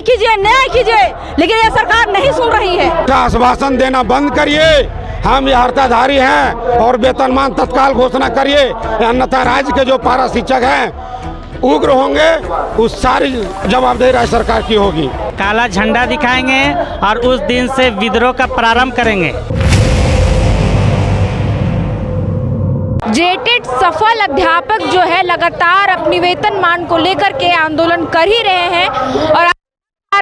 कीजिए, न्याय कीजिए, लेकिन ये सरकार नहीं सुन रही है। आश्वासन देना बंद करिए, हम हर्ताधारी हैं और वेतनमान तत्काल घोषणा करिए, अन्यथा राज्य के जो पारा शिक्षक हैं उग्र होंगे, उस सारी जवाबदेही राज्य सरकार की होगी। काला झंडा दिखाएंगे और उस दिन से विद्रोह का प्रारंभ करेंगे। जेटेड सफल अध्यापक जो है लगातार अपनी वेतनमान को लेकर के आंदोलन कर ही रहे हैं और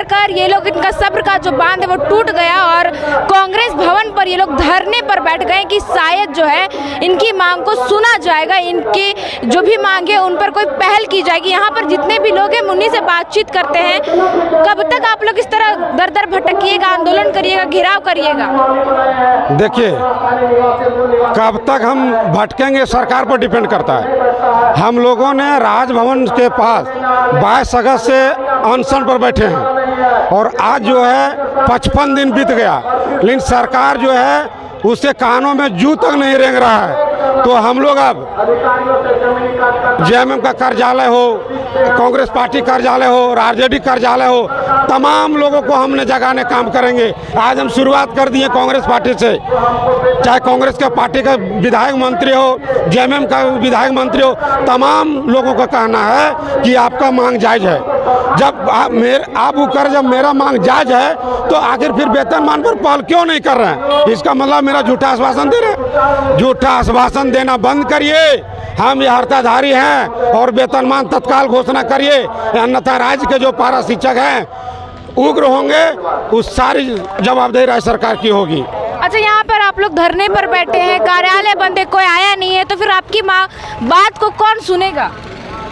कर ये लोग इनका सब्र का जो बांध है वो टूट गया और कांग्रेस भवन पर ये लोग धरने पर बैठ गए कि शायद जो है इनकी मांग को सुना जाएगा, इनकी जो भी मांग है उन पर कोई पहल की जाएगी। यहाँ पर जितने भी लोग हैं उन्हीं से बातचीत करते हैं। कब तक आप लोग इस तरह दर दर भटकिएगा, आंदोलन करिएगा, घेराव करिएगा? देखिए, कब तक हम भटकेंगे सरकार पर डिपेंड करता है। हम लोगों ने राजभवन के पास 22 अगस्त से अनशन पर बैठे हैं और आज जो है 55 दिन बीत गया, लेकिन सरकार जो है उसके कानों में जू तक नहीं रेंग रहा है। तो हम लोग अब जेएमएम का कार्यालय हो, कांग्रेस पार्टी कार्यालय हो, आरजेडी कार्यालय हो, तमाम लोगों को हमने जगाने काम करेंगे। आज हम शुरुआत कर दिए कांग्रेस पार्टी से, चाहे कांग्रेस का पार्टी का विधायक मंत्री हो, जेएमएम का विधायक मंत्री हो, तमाम लोगों का कहना है कि आपका मांग जायज़ है। जब आप ऊपर जब मेरा मांग जायज़ है तो आखिर फिर वेतनमान पर पहल क्यों नहीं कर रहे हैं? इसका मतलब मेरा झूठा आश्वासन दे रहे हैं। झूठा आश्वासन देना बंद करिए, हम हर्ताधारी हैं और वेतनमान तत्काल घोषणा करिए, अन्यथा राज्य के जो पारा शिक्षक हैं उग्र होंगे, उस सारी जवाबदेही राज्य सरकार की होगी। अच्छा, यहाँ पर आप लोग धरने पर बैठे हैं, कार्यालय बंद है, कोई आया नहीं है, तो फिर आपकी बात को कौन सुनेगा?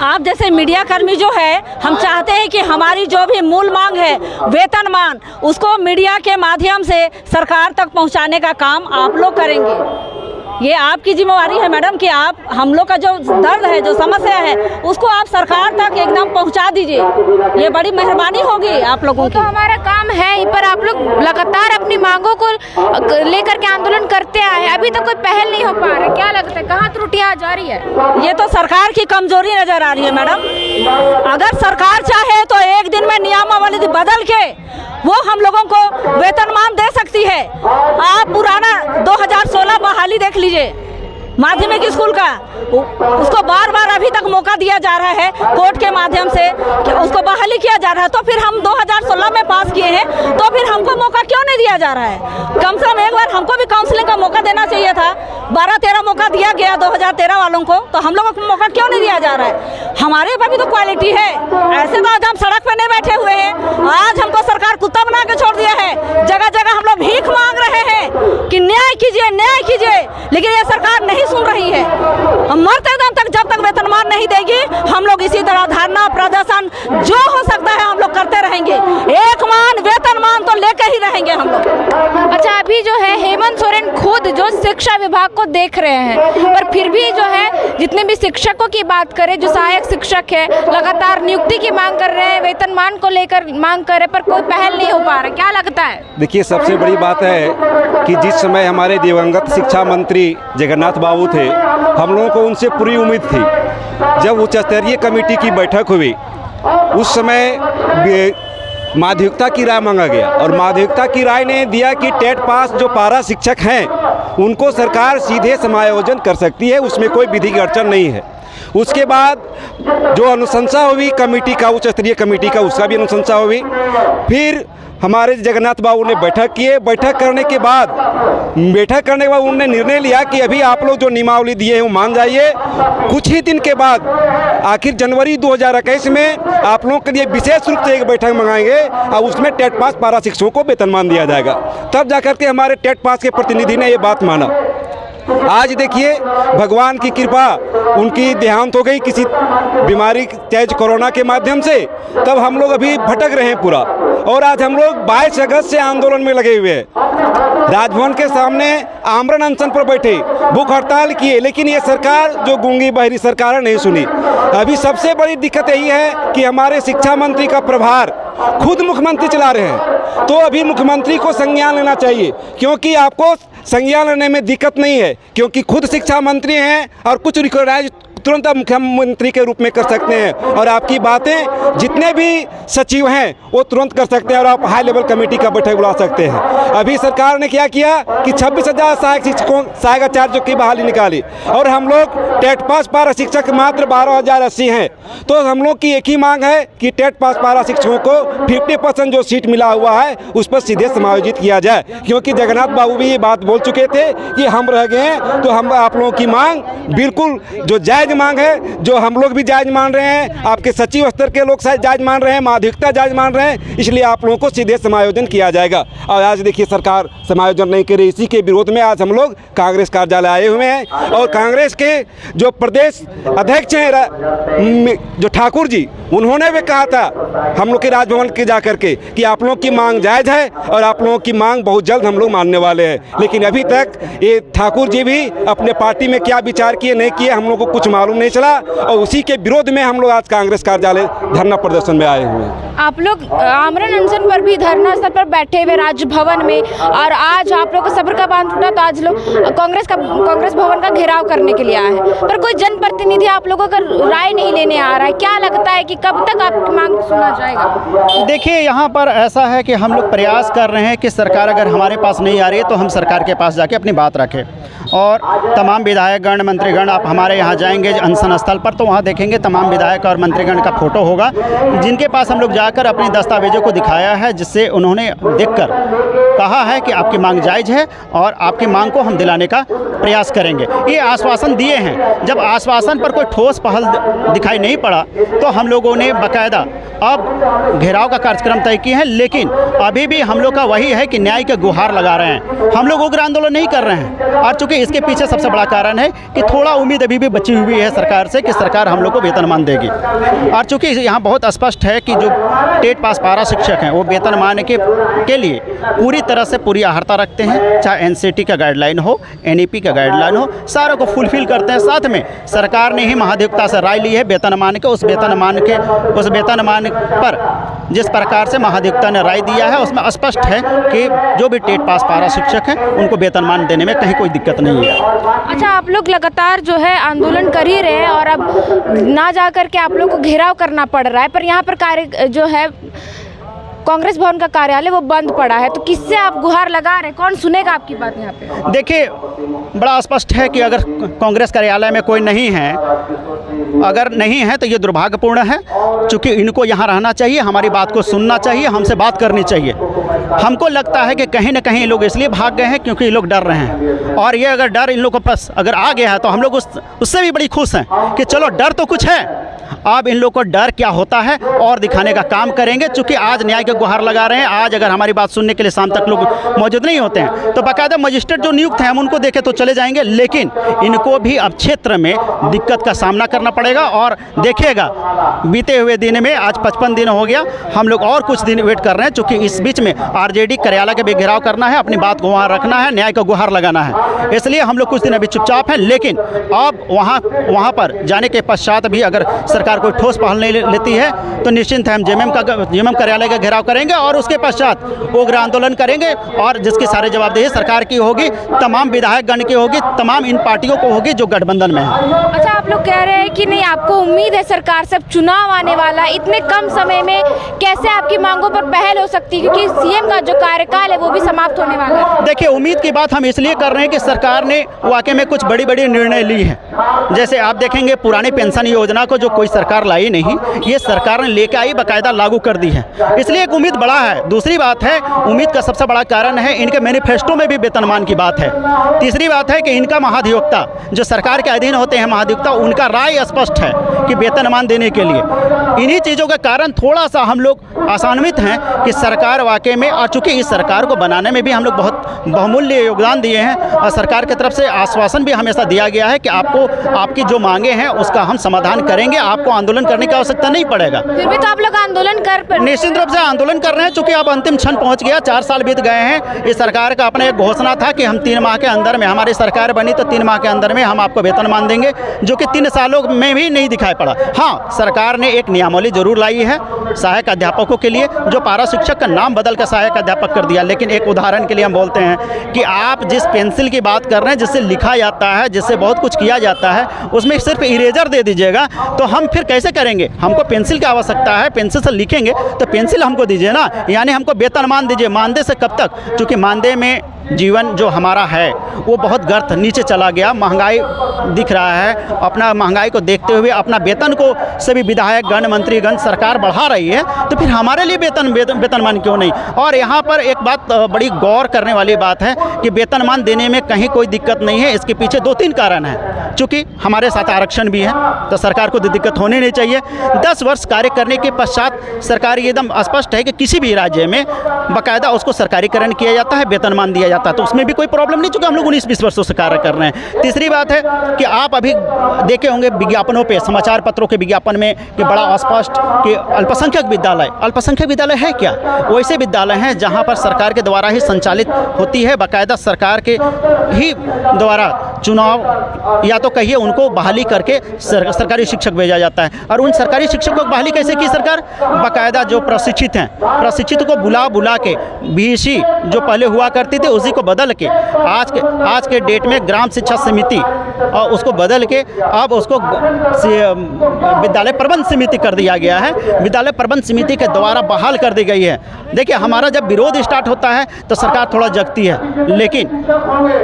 आप जैसे मीडिया कर्मी जो है, हम चाहते हैं कि हमारी जो भी मूल मांग है वेतनमान, उसको मीडिया के माध्यम से सरकार तक पहुंचाने का काम आप लोग करेंगे। ये आपकी जिम्मेवारी है मैडम कि आप हम लोग का जो दर्द है, जो समस्या है, उसको आप सरकार तक एकदम पहुंचा दीजिए। ये बड़ी मेहरबानी होगी आप लोगों की। तो हमारा काम है, पर आप लोग लगातार अपनी मांगों को लेकर के आंदोलन करते आए हैं, अभी तक कोई पहल नहीं हो पा रहा है। क्या लगता है कहाँ त्रुटियां आ जा रही है? ये तो सरकार की कमजोरी नजर आ रही है मैडम। अगर सरकार चाहे तो एक दिन में नियमावली बदल के वो हम लोगों को वेतनमान दे सकती है। आप पुराना 2016 बहाली देख लीजिए माध्यमिक स्कूल का, उसको बार बार अभी तक मौका दिया जा रहा है कोर्ट के माध्यम से कि उसको बहाली किया जा रहा है। तो फिर हम 2016 में पास किए हैं, तो फिर हमको मौका क्यों नहीं दिया जा रहा है? कम से कम एक बार हमको भी काउंसलिंग का मौका देना चाहिए था। 12-13 मौका दिया गया 2013 वालों को, तो हम लोगों को मौका क्यों नहीं दिया जा रहा है? हमारे पर भी तो क्वालिटी है। ऐसे तो आज हम सड़क पर नहीं बैठे हुए हैं, आज हमको सरकार कुत्ता बना के छोड़ दिया है। जगह जगह हम लोग भीख मांग रहे हैं कि न्याय कीजिए, न्याय कीजिए, लेकिन ये सरकार नहीं सुन रही है। हम मरते दम तक जब तक वेतनमान नहीं देगी, हम लोग इसी तरह धरना प्रदर्शन जो हो सकता है हम लोग करते रहेंगे। एक मान वेतनमान तो लेकर ही रहेंगे हम लोग। अच्छा, अभी जो है हेमंत सोरेन खुद जो शिक्षा विभाग को देख रहे हैं, पर फिर भी जो है जितने भी शिक्षकों की बात करें, जो सहायक शिक्षक है, लगातार नियुक्ति की मांग कर रहे हैं, वेतनमान को लेकर मांग कर रहे, पर कोई पहल नहीं हो पा रहा। क्या लगता है? देखिए, सबसे बड़ी बात है कि जिस समय हमारे दिवंगत शिक्षा मंत्री जगन्नाथ बाबू थे, हम लोगों को उनसे पूरी उम्मीद थी। जब उच्च स्तरीय कमेटी की बैठक हुई, उस समय माध्यमिकता की राय मांगा गया और माध्यमिकता की राय ने दिया कि टेट पास जो पारा शिक्षक हैं उनको सरकार सीधे समायोजन कर सकती है, उसमें कोई विधि की अड़चन नहीं है। उसके बाद जो अनुशंसा हुई कमेटी का, उच्च स्तरीय कमेटी का, उसका भी अनुशंसा हुई। फिर हमारे जगन्नाथ बाबू ने बैठक किए। बैठक करने के बाद उन्होंने निर्णय लिया कि अभी आप लोग जो नियमावली दिए हैं वो मान जाइए। कुछ ही दिन के बाद आखिर जनवरी 2021 में आप लोगों के लिए विशेष रूप से एक बैठक मंगाएंगे और उसमें टेट पास पारा शिक्षकों को वेतनमान दिया जाएगा। तब जाकर के हमारे टेट पास के प्रतिनिधि ने ये बात माना। आज देखिए, भगवान की कृपा, उनकी देहांत हो गई किसी बीमारी तेज कोरोना के माध्यम से। तब हम लोग अभी भटक रहे हैं पूरा, और आज हम लोग 22 अगस्त से आंदोलन में लगे हुए हैं। राजभवन के सामने आमरण अनशन पर बैठे, भूख हड़ताल किए, लेकिन ये सरकार जो गूंगी बहरी सरकार नहीं सुनी। अभी सबसे बड़ी दिक्कत यही है कि हमारे शिक्षा मंत्री का प्रभार खुद मुख्यमंत्री चला रहे हैं। तो अभी मुख्यमंत्री को संज्ञान लेना चाहिए, क्योंकि आपको संज्ञान लेने में दिक्कत नहीं है, क्योंकि खुद शिक्षा मंत्री हैं और कुछ रिकॉग्नाइज तुरंत आप मुख्यमंत्री के रूप में कर सकते हैं और आपकी बातें जितने भी सचिव हैं वो तुरंत कर सकते हैं और आप हाई लेवल कमेटी का बैठक बुला सकते हैं। अभी सरकार ने क्या किया कि 26,000 सहायक शिक्षकों सहायक आचार्यों की बहाली निकाली और हम लोग टेट पास पारा शिक्षक मात्र 12,080 हैं। तो हम लोग की एक ही मांग है कि टेट पास पारा शिक्षकों को 50% जो सीट मिला हुआ है उस पर सीधे समायोजित किया जाए, क्योंकि जगन्नाथ बाबू भी ये बात बोल चुके थे कि हम रह गए हैं। तो हम आप लोगों की मांग बिल्कुल जो जायज़ मांग है, जो हम लोग भी जायज़ मान रहे हैं, आपके सचिव स्तर के लोग जायज़ मान रहे हैं, माध्यिकता जायज़ मान रहे हैं, इसलिए आप लोगों को सीधे समायोजन किया जाएगा। और आज देखिए सरकार समायोजन नहीं करे, इसी के विरोध में आज हम लोग कांग्रेस कार्यालय आए हुए हैं और कांग्रेस के जो प्रदेश अध्यक्ष हैं जो ठाकुर जी, उन्होंने भी कहा था हम लोग के राजभवन के जा करके कि आप लोगों की मांग जायज़ है और आप लोगों की मांग बहुत जल्द हम लोग मानने वाले हैं। लेकिन अभी तक ये ठाकुर जी भी अपने पार्टी में क्या विचार किए नहीं किए हम लोग को कुछ मालूम नहीं चला और उसी के विरोध में हम लोग आज कांग्रेस कार्यालय धरना प्रदर्शन में आए हुए हैं। आप लोग आमरण अनशन पर भी धरना स्थल पर बैठे हुए राजभवन में, और आज आप लोग का सब्र का बांध टूटा तो आज लोग कांग्रेस भवन का घेराव करने के लिए आए हैं, पर कोई जनप्रतिनिधि आप लोगों का राय नहीं लेने आ रहा है। क्या लगता है कि कब तक आपकी मांग सुना जाएगा? देखिए, यहाँ पर ऐसा है कि हम लोग प्रयास कर रहे हैं कि सरकार अगर हमारे पास नहीं आ रही है तो हम सरकार के पास जाके अपनी बात रखें। और तमाम विधायकगण मंत्रीगण, आप हमारे यहाँ जाएंगे अनशन स्थल पर तो वहाँ देखेंगे तमाम विधायक और मंत्रीगण का फोटो होगा, जिनके पास हम लोग जाकर अपने दस्तावेजों को दिखाया है, जिससे उन्होंने देखकर कहा है कि आपकी मांग जायज़ है और आपकी मांग को हम दिलाने का प्रयास करेंगे। ये आश्वासन दिए हैं। जब आश्वासन पर कोई ठोस पहल दिखाई नहीं पड़ा तो हम लोगों ने बाकायदा अब घेराव का कार्यक्रम तय किए हैं। लेकिन अभी भी हम लोग का वही है कि न्याय के गुहार लगा रहे हैं, हम लोग उग्र आंदोलन नहीं कर रहे हैं। और चूँकि इसके पीछे सबसे बड़ा कारण है कि थोड़ा उम्मीद अभी भी बची हुई है सरकार से कि सरकार हम लोग को वेतनमान देगी। और चूँकि यहाँ बहुत स्पष्ट है कि जो टेट पास पारा शिक्षक हैं वो वेतनमान के लिए पूरी तरह से पूरी आहर्ता रखते हैं, चाहे एनसीटी का गाइडलाइन हो, एनईपी का गाइडलाइन हो, सारों को फुलफिल करते हैं। साथ में सरकार ने ही महाधिवक्ता से राय ली है वेतनमान के, उस वेतनमान पर जिस प्रकार से महाधिवक्ता ने राय दिया है उसमें स्पष्ट है कि जो भी टेट पास पारा शिक्षक हैं उनको वेतनमान देने में कहीं कोई दिक्कत नहीं है। अच्छा, आप लोग लगातार जो है आंदोलन कर ही रहे हैं और अब ना जा कर के आप लोग को घेराव करना पड़ रहा है, पर यहाँ पर कार्य जो है कांग्रेस भवन का कार्यालय वो बंद पड़ा है, तो किससे आप गुहार लगा रहे हैं? कौन सुनेगा आपकी बात यहाँ पे? देखिए, बड़ा स्पष्ट है कि अगर कांग्रेस कार्यालय में कोई नहीं है, अगर नहीं है तो ये दुर्भाग्यपूर्ण है, क्योंकि इनको यहाँ रहना चाहिए, हमारी बात को सुनना चाहिए, हमसे बात करनी चाहिए। हमको लगता है कि कहीं ना कहीं ये लोग इसलिए भाग गए हैं क्योंकि ये लोग डर रहे हैं, और ये अगर डर इन लोगों के पास अगर आ गया है तो हम लोग उससे भी बड़ी खुश हैं कि चलो डर तो कुछ है, अब इन लोग को डर क्या होता है और दिखाने का काम करेंगे। चूँकि आज न्याय के गुहार लगा रहे हैं, आज अगर हमारी बात सुनने के लिए शाम तक लोग मौजूद नहीं होते हैं तो बाकायदा मजिस्ट्रेट जो नियुक्त हैं हम उनको देखे तो चले जाएंगे, लेकिन इनको भी अब क्षेत्र में दिक्कत का सामना करना पड़ेगा। और देखिएगा बीते हुए दिन में आज 55 दिन हो गया, हम लोग और कुछ दिन वेट कर रहे हैं, चूँकि इस बीच में आरजेडी कार्यालय के भी घेराव करना है, अपनी बात को वहाँ रखना है, न्याय का गुहार लगाना है, इसलिए हम लोग कुछ दिन अभी चुपचाप हैं। लेकिन अब वहाँ पर जाने के पश्चात भी अगर सरकार कोई ठोस पहल नहीं लेती है तो निश्चिंत है हम जेएमएम कार्यालय का घेराव करेंगे और उसके पश्चात उग्र आंदोलन करेंगे, और जिसकी सारी जवाबदेही सरकार की होगी, तमाम विधायक गण की होगी, तमाम इन पार्टियों को होगी जो गठबंधन में है। अच्छा, आप लोग कह रहे हैं कि नहीं आपको उम्मीद है सरकार से, चुनाव आने वाला, इतने कम समय में कैसे आपकी मांगों पर पहल हो सकती है, क्योंकि सीएम का जो कार्यकाल है वो भी समाप्त होने वाला है? देखिए, उम्मीद की बात हम इसलिए कर रहे हैं कि सरकार ने वाकई में कुछ बड़ी बड़ी निर्णय ली है। जैसे आप देखेंगे पुरानी पेंशन योजना को जो कोई सरकार लाई नहीं, ये सरकार ने लेके आई, बाकायदा लागू कर दी है, इसलिए एक उम्मीद बड़ा है। दूसरी बात है, उम्मीद का सबसे बड़ा कारण है इनके मैनिफेस्टो में भी वेतनमान की बात है। तीसरी बात है कि इनका महाधिवक्ता जो सरकार के अधीन होते हैं महाधिवक्ता, उनका राय स्पष्ट है कि वेतनमान देने के लिए। इन्हीं चीज़ों के कारण थोड़ा सा हम लोग आशान्वित हैं कि सरकार वाकई में, और चूँकि इस सरकार को बनाने में भी हम लोग बहुत बहुमूल्य योगदान दिए हैं और सरकार की तरफ से आश्वासन भी हमेशा दिया गया है कि आपकी जो मांगे हैं उसका हम समाधान करेंगे, आपको आंदोलन करने की आवश्यकता नहीं पड़ेगा। फिर भी तो आप लोग आंदोलन निश्चित रूप से आंदोलन कर रहे हैं, चूँकि अब अंतिम क्षण पहुँच गया, 4 साल बीत गए हैं। इस सरकार का अपना एक घोषणा था कि हम 3 माह के अंदर में, हमारी सरकार बनी तो 3 माह के अंदर में हम आपको वेतनमान देंगे, जो कि 3 सालों में भी नहीं दिखाई पड़ा। हाँ, सरकार ने एक नियमावली जरूर लाई है सहायक अध्यापकों के लिए, जो पारा शिक्षक का नाम बदल कर सहायक अध्यापक कर दिया। लेकिन एक उदाहरण के लिए हम बोलते हैं कि आप जिस पेंसिल की बात कर रहे हैं, जिससे लिखा जाता है, जिससे बहुत कुछ किया जाता है, है उसमें सिर्फ इरेजर दे दीजिएगा तो हम फिर कैसे करेंगे। हमको पेंसिल की आवश्यकता है, पेंसिल से लिखेंगे तो पेंसिल हमको दीजिए ना, यानी हमको वेतनमान दीजिए। मानदेय से कब तक, क्योंकि मानदेय में जीवन जो हमारा है वो बहुत गर्त नीचे चला गया, महंगाई दिख रहा है। अपना महंगाई को देखते हुए अपना वेतन को सभी विधायक गण मंत्रीगण सरकार बढ़ा रही है, तो फिर हमारे लिए वेतनमान क्यों नहीं। और यहाँ पर एक बात बड़ी गौर करने वाली बात है कि वेतनमान देने में कहीं कोई दिक्कत नहीं है। इसके पीछे 2-3 कारण हैं। चूँकि हमारे साथ आरक्षण भी है तो सरकार को दिक्कत होनी नहीं चाहिए। 10 वर्ष कार्य करने के पश्चात सरकार एकदम स्पष्ट है कि किसी भी राज्य में बाकायदा उसको सरकारीकरण किया जाता है, वेतनमान दिया जाता है, तो उसमें भी कोई प्रॉब्लम नहीं, चूँकि हम लोग 19-20 वर्षों से कार्य कर रहे हैं। तीसरी बात है कि आप अभी देखे होंगे विज्ञापनों पे, समाचार पत्रों के विज्ञापन में कि बड़ा स्पष्ट कि अल्पसंख्यक विद्यालय है क्या? वैसे विद्यालय हैं जहाँ पर सरकार के द्वारा ही संचालित होती है, बाकायदा सरकार के ही द्वारा चुनाव या तो कहिए उनको बहाली करके सरकारी शिक्षक भेजा जाता है। और उन सरकारी शिक्षकों को बहाली कैसे की सरकार? बाकायदा जो प्रशिक्षित हैं, प्रशिक्षित को बुला के बीसी जो पहले हुआ करती थी उसी को बदल के आज के डेट में ग्राम शिक्षा समिति और उसको बदल के अब उसको विद्यालय प्रबंध समिति कर दिया गया है। विद्यालय प्रबंध समिति के द्वारा बहाल कर दी गई है। देखिए, हमारा जब विरोध स्टार्ट होता है तो सरकार थोड़ा जगती है, लेकिन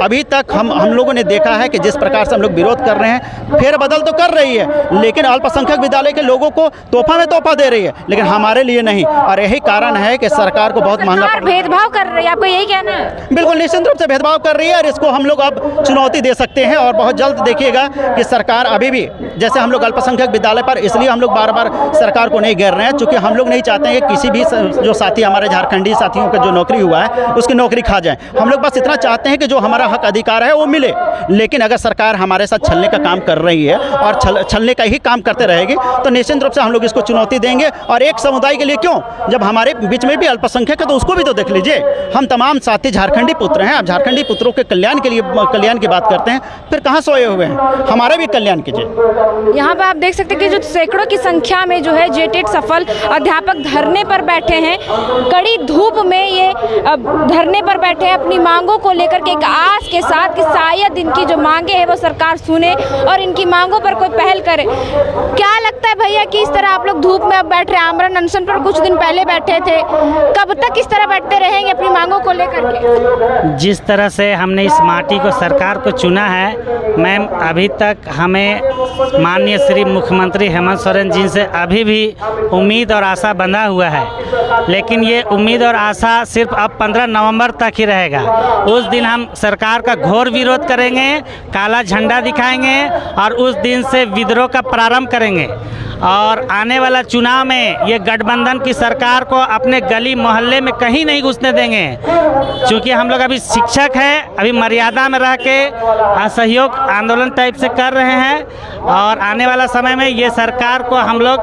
अभी तक हम लोगों ने देखा है कि जिस प्रकार से हम लोग विरोध कर रहे हैं, फेर बदल तो कर रही है, लेकिन अल्पसंख्यक विद्यालय के लोगों को तोहफा में तोहफा दे रही है, लेकिन हमारे लिए नहीं। और यही कारण है कि सरकार को बहुत महंगा भेदभाव कर रही है, आपको यही कहना है? बिल्कुल निश्चित रूप से भेदभाव कर रही है और इसको हम लोग अब चुनौती दे सकते हैं। और बहुत जल्द देखिएगा कि सरकार अभी भी, जैसे हम लोग अल्पसंख्यक विद्यालय पर इसलिए हम लोग बार बार सरकार को नहीं घेर रहे हैं, क्योंकि हम लोग नहीं चाहते हैं कि किसी भी जो साथी हमारे झारखंडी साथियों का जो नौकरी हुआ है उसकी नौकरी खा जाए। हम लोग बस इतना चाहते हैं कि जो हमारा हक अधिकार है वो मिले। लेकिन अगर सरकार हमारे साथ छलने का काम कर रही है और छलने का ही काम करते रहेगी तो निश्चित रूप से हम लोग इसको चुनौती देंगे। और एक समुदाय के लिए क्यों, जब हमारे बीच में भी अल्पसंख्यक है तो उसको भी तो देख लीजिए। हम तमाम साथी झारखंडी पुत्र हैं, अब झारखंडी पुत्रों के कल्याण के लिए कल्याण की बात करते हैं, फिर कहाँ सोए हुए हैं? हमारे भी कल्याण कीजिए। यहाँ पर आप देख सकते हैं कि जो सैकड़ों की संख्या में जो है जेटेट सफल अध्यापक धरने पर बैठे हैं। कड़ी धूप में ये धरने पर बैठे हैं अपनी मांगों को लेकर के, एक आस के साथ कि शायद इनकी जो मांगे हैं वो सरकार सुने और इनकी मांगों पर कोई पहल करे। क्या लगता है भैया कि इस तरह आप लोग धूप में अब बैठ रहे हैं, आमरण अनशन पर कुछ दिन पहले बैठे थे, कब तक इस तरह बैठते रहेंगे अपनी मांगों को लेकर के? जिस तरह से हमने इस माटी को सरकार को चुना है मैम, अभी तक हमें माननीय श्री मुख्यमंत्री हेमंत सोरेन जी से अभी भी उम्मीद और आशा बंधा हुआ है। लेकिन ये उम्मीद और आशा सिर्फ अब 15 नवंबर तक ही रहेगा। उस दिन हम सरकार का घोर विरोध करेंगे, काला झंडा दिखाएंगे और उस दिन से विद्रोह का प्रारंभ करेंगे। और आने वाला चुनाव में ये गठबंधन की सरकार को अपने गली मोहल्ले में कहीं नहीं घुसने देंगे, क्योंकि हम लोग अभी शिक्षक हैं, अभी मर्यादा में रह के असहयोग आंदोलन टाइप से कर रहे हैं। और आने वाला समय में ये सरकार को हम लोग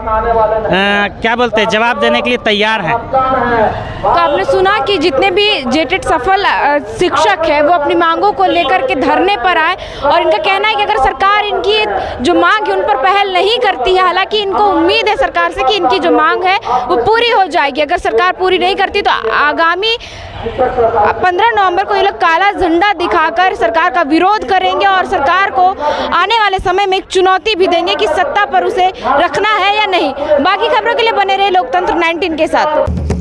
क्या बोलते हैं, जवाब देने के लिए तैयार हैं। तो आपने सुना कि जितने भी जेटेट सफल शिक्षक हैं वो अपनी मांगों को लेकर के धरने पर आए और इनका कहना है कि अगर सरकार इनकी जो मांग है उन पर पहल नहीं करती है, हालांकि इनको उम्मीद है सरकार से कि इनकी जो मांग है वो पूरी हो जाएगी, अगर सरकार पूरी नहीं करती तो आगामी 15 नवंबर को ये लोग काला झंडा दिखाकर सरकार का विरोध करेंगे और सरकार को आने वाले समय में एक चुनौती भी देंगे कि सत्ता पर उसे रखना है या नहीं। बाकी खबरों के लिए बने रहे लोकतंत्र 19 के साथ।